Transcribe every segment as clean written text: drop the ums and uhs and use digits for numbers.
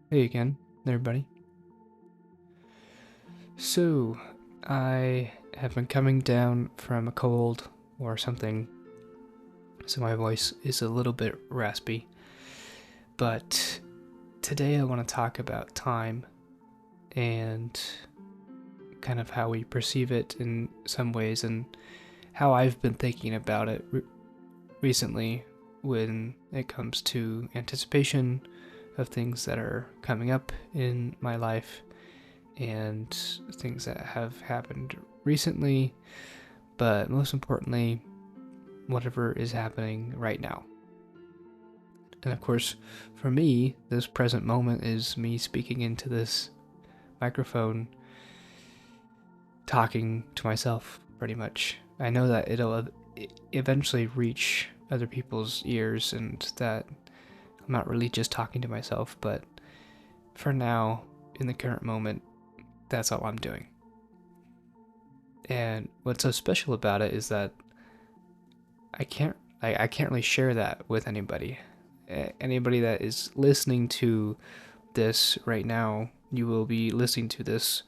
Hey again, everybody. So, I have been coming down from a cold or something, so my voice is a little bit raspy. But today I want to talk about time and kind of how we perceive it in some ways and how I've been thinking about it recently when it comes to anticipation of things that are coming up in my life and things that have happened recently, but most importantly, whatever is happening right now. And of course, for me, this present moment is me speaking into this microphone, talking to myself, pretty much. I know that it'll eventually reach other people's ears and that I'm not really just talking to myself, but for now, in the current moment, that's all I'm doing. And what's so special about it is that I can't really share that with anybody. Anybody that is listening to this right now, you will be listening to this,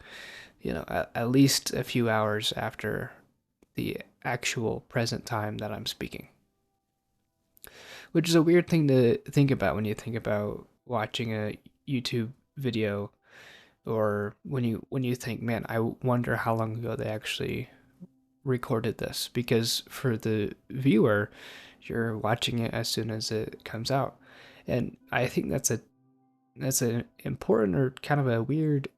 at least a few hours after the actual present time that I'm speaking. Which is a weird thing to think about when you think about watching a YouTube video or when you think, man, I wonder how long ago they actually recorded this, because for the viewer, you're watching it as soon as it comes out. And I think that's an important or kind of a weird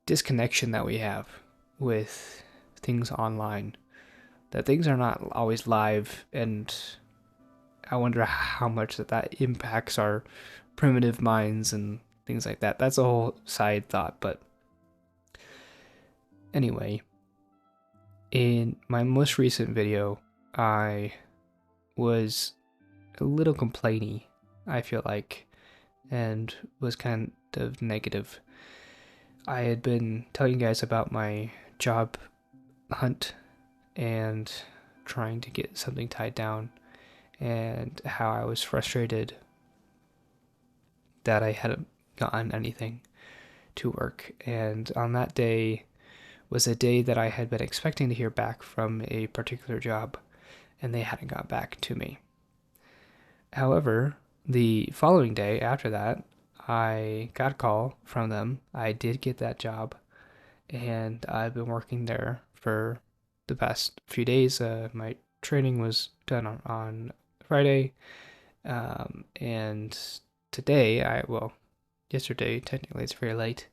disconnection that we have with things online, that things are not always live, and I wonder how much that impacts our primitive minds and things like that. That's a whole side thought, but anyway, in my most recent video, I was a little complainy, I feel like, and was kind of negative. I had been telling you guys about my job hunt and trying to get something tied down, and how I was frustrated that I hadn't gotten anything to work. And on that day was a day that I had been expecting to hear back from a particular job, and they hadn't got back to me. However, the following day after that, I got a call from them. I did get that job, and I've been working there for the past few days. My training was done on Friday, and today, yesterday, technically it's very late,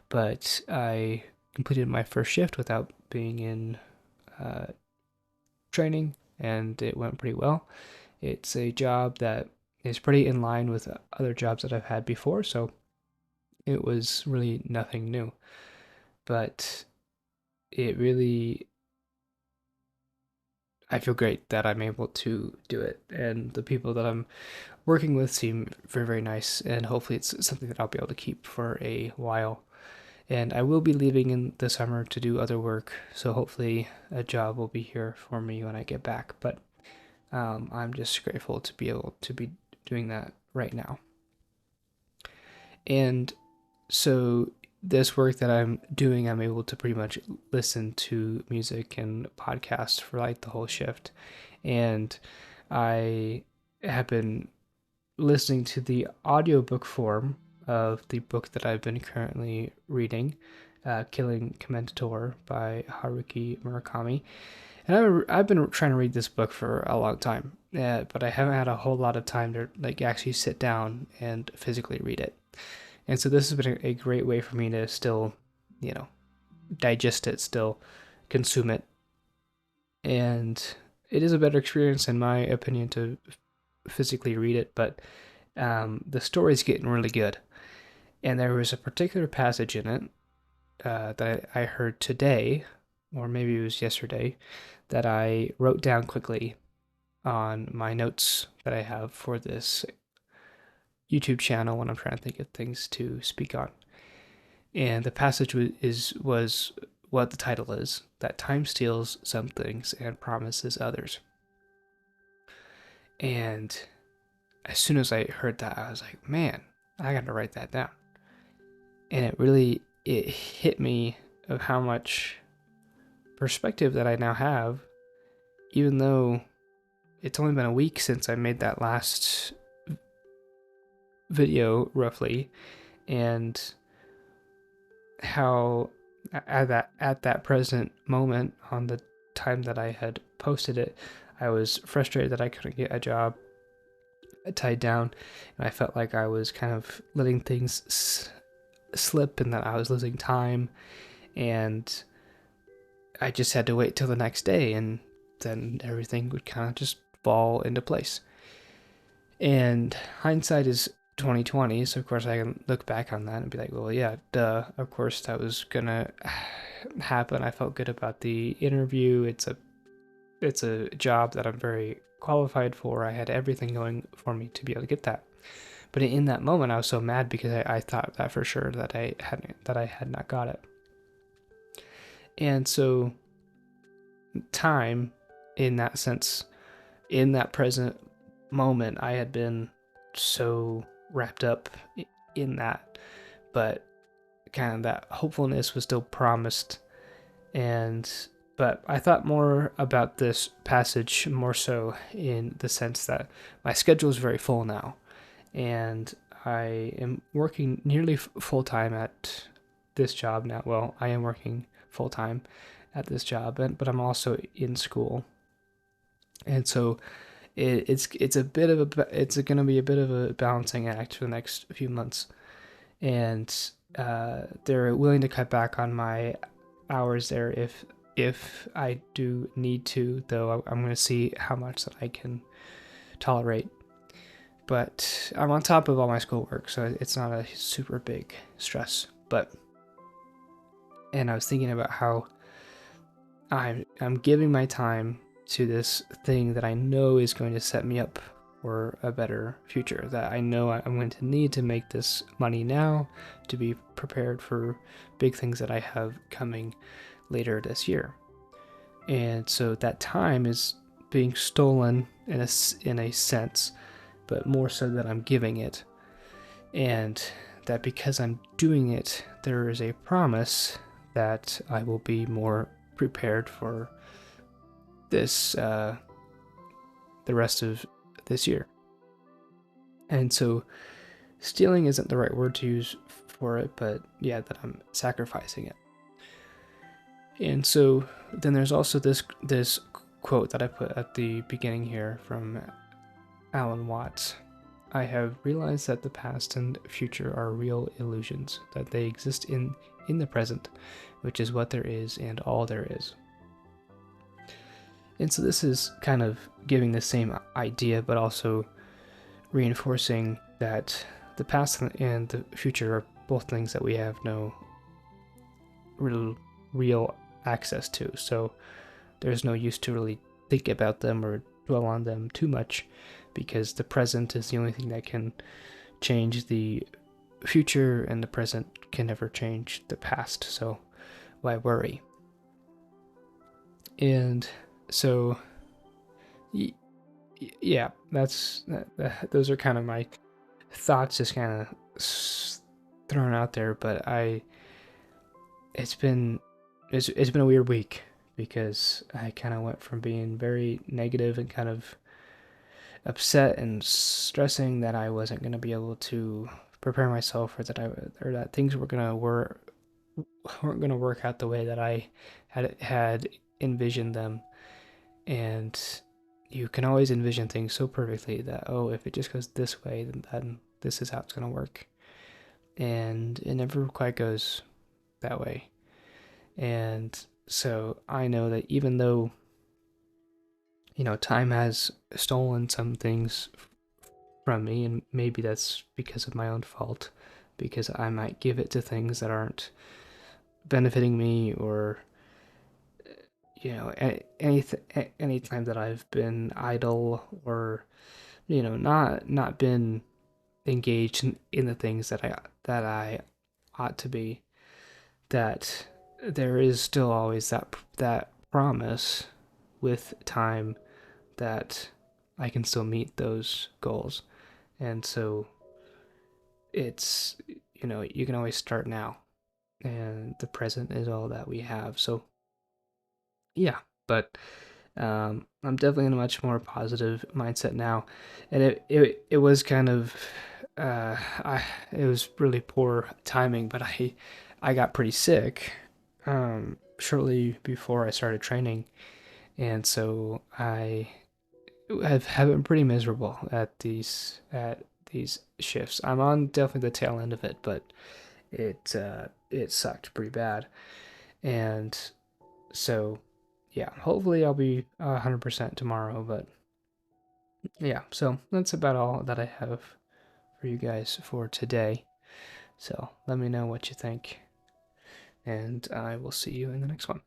but I completed my first shift without being in uh, training, and it went pretty well. It's a job that is pretty in line with other jobs that I've had before, so it was really nothing new. But it really, I feel great that I'm able to do it, and the people that I'm working with seem very, very nice, and hopefully it's something that I'll be able to keep for a while. And I will be leaving in the summer to do other work, so hopefully a job will be here for me when I get back. But I'm just grateful to be able to be doing that right now. And so this work that I'm doing, I'm able to pretty much listen to music and podcasts for like the whole shift. And I have been listening to the audiobook form of the book that I've been currently reading, Killing Commentator by Haruki Murakami. And I've been trying to read this book for a long time, but I haven't had a whole lot of time to like actually sit down and physically read it. And so this has been a great way for me to still, you know, digest it, still consume it. And it is a better experience, in my opinion, to physically read it, but the story's getting really good. And there was a particular passage in it that I heard today, or maybe it was yesterday, that I wrote down quickly on my notes that I have for this YouTube channel when I'm trying to think of things to speak on. And the passage was what the title is: that time steals some things and promises others. And as soon as I heard that, I was like, man, I got to write that down. And it hit me of how much perspective that I now have, even though it's only been a week since I made that last video, roughly, and how at that present moment, on the time that I had posted it, I was frustrated that I couldn't get a job tied down, and I felt like I was kind of letting things slip and that I was losing time, and I just had to wait till the next day, and then everything would kind of just fall into place. And hindsight is 2020, so of course I can look back on that and be like, well, yeah, duh, of course that was gonna happen. I felt good about the interview. It's a job that I'm very qualified for. I had everything going for me to be able to get that. But in that moment, I was so mad because I thought that for sure that I had not got it. And so time, in that sense, in that present moment, I had been so wrapped up in that, but kind of that hopefulness was still promised. And but I thought more about this passage more so in the sense that my schedule is very full now, and I am working nearly full time at this job now. Well, I am working full time at this job, but I'm also in school, and so it's a bit of it's going to be a bit of a balancing act for the next few months, and they're willing to cut back on my hours there if I do need to, though I'm going to see how much that I can tolerate. But I'm on top of all my schoolwork, so it's not a super big stress. And I was thinking about how I'm giving my time to this thing that I know is going to set me up for a better future, that I know I'm going to need to make this money now to be prepared for big things that I have coming later this year. And so that time is being stolen in a sense, but more so that I'm giving it. And that because I'm doing it, there is a promise that I will be more prepared for this, the rest of this year. And so stealing isn't the right word to use for it, but yeah, that I'm sacrificing it. And so then there's also this quote that I put at the beginning here from Alan Watts. I have realized that the past and future are real illusions, that they exist in the present, which is what there is and all there is. And so this is kind of giving the same idea, but also reinforcing that the past and the future are both things that we have no real access to. So there's no use to really think about them or dwell on them too much, because the present is the only thing that can change the future, and the present can never change the past. So why worry? And so yeah, those are kind of my thoughts, just kind of thrown out there. But it's been a weird week, because I kind of went from being very negative and kind of upset and stressing that I wasn't going to be able to prepare myself, or that things weren't going to work out the way that I had envisioned them. And you can always envision things so perfectly that, oh, if it just goes this way, then this is how it's going to work. And it never quite goes that way. And so I know that even though, time has stolen some things from me, and maybe that's because of my own fault, because I might give it to things that aren't benefiting me, or any time that I've been idle, or not been engaged in the things that I ought to be, that there is still always that promise with time that I can still meet those goals. And so it's, you can always start now, and the present is all that we have. So yeah, but I'm definitely in a much more positive mindset now, and it was kind of I it was really poor timing, but I got pretty sick shortly before I started training, and so I have been pretty miserable at these shifts. I'm on definitely the tail end of it, but it sucked pretty bad, and so yeah, hopefully I'll be 100% tomorrow. But yeah, so that's about all that I have for you guys for today. So let me know what you think, and I will see you in the next one.